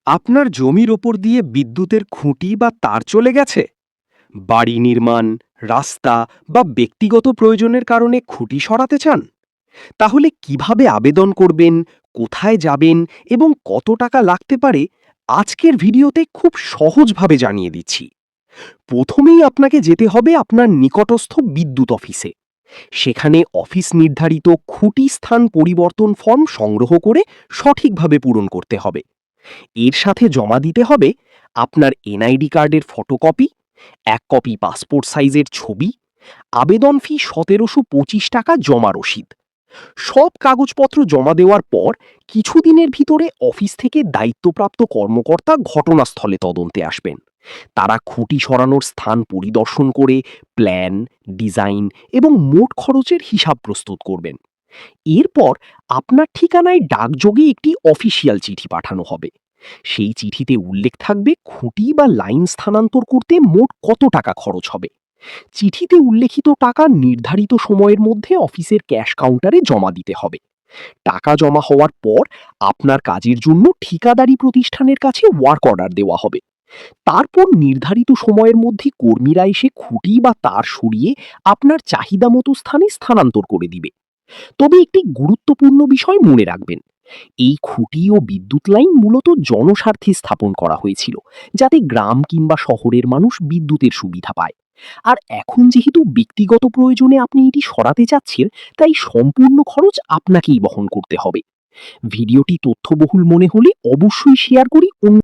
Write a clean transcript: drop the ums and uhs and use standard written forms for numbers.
আপনার জমির ওপর দিয়ে বিদ্যুতের খুঁটি বা তার চলে গেছে? বাড়ি নির্মাণ, রাস্তা বা ব্যক্তিগত প্রয়োজনের কারণে খুঁটি সরাতে চান? তাহলে কিভাবে আবেদন করবেন, কোথায় যাবেন এবং কত টাকা লাগতে পারে আজকের ভিডিওতে খুব সহজভাবে জানিয়ে দিচ্ছি। প্রথমেই আপনাকে যেতে হবে আপনার নিকটস্থ বিদ্যুৎ অফিসে। সেখানে অফিস নির্ধারিত খুঁটি স্থান পরিবর্তন ফর্ম সংগ্রহ করে সঠিকভাবে পূরণ করতে হবে। এর সাথে জমা দিতে হবে আপনার এনআইডি কার্ডের ফটোকপি, ১ কপি পাসপোর্ট সাইজের ছবি, আবেদন ফি ১৭২৫ টাকা জমা রসিদ। সব কাগজপত্র জমা দেওয়ার পর কিছুদিনের ভিতরে অফিস থেকে দায়িত্বপ্রাপ্ত কর্মকর্তা ঘটনাস্থলে তদন্তে আসবেন। তারা খুঁটি সরানোর স্থান পরিদর্শন করে প্ল্যান, ডিজাইন এবং মোট খরচের হিসাব প্রস্তুত করবেন। এরপর আপনার ঠিকানায় ডাকযোগে একটি অফিসিয়াল চিঠি পাঠানো হবে। সেই চিঠিতে উল্লেখ থাকবে খুঁটি বা লাইন স্থানান্তর করতে মোট কত টাকা খরচ হবে। চিঠিতে উল্লেখিত টাকা নির্ধারিত সময়ের মধ্যে অফিসের ক্যাশ কাউন্টারে জমা দিতে হবে। টাকা জমা হওয়ার পর আপনার কাজের জন্য ঠিকাদারি প্রতিষ্ঠানের কাছে ওয়ার্ক অর্ডার দেওয়া হবে। তারপর নির্ধারিত সময়ের মধ্যে কর্মীরা এসে খুঁটি বা তার সরিয়ে আপনার চাহিদা মতো স্থানে স্থানান্তর করে দিবে। তবে একটি গুরুত্বপূর্ণ বিষয় মনে রাখবেন, এই খুঁটি ও বিদ্যুৎ লাইন মূলত জনস্বার্থে স্থাপন করা হয়েছিল, যাতে গ্রাম কিংবা শহরের মানুষ বিদ্যুতের সুবিধা পায়। আর এখন যেহেতু ব্যক্তিগত প্রয়োজনে আপনি এটি সরাতে চাচ্ছেন, তাই সম্পূর্ণ খরচ আপনাকেই বহন করতে হবে। ভিডিওটি তথ্যবহুল মনে হলে অবশ্যই শেয়ার করি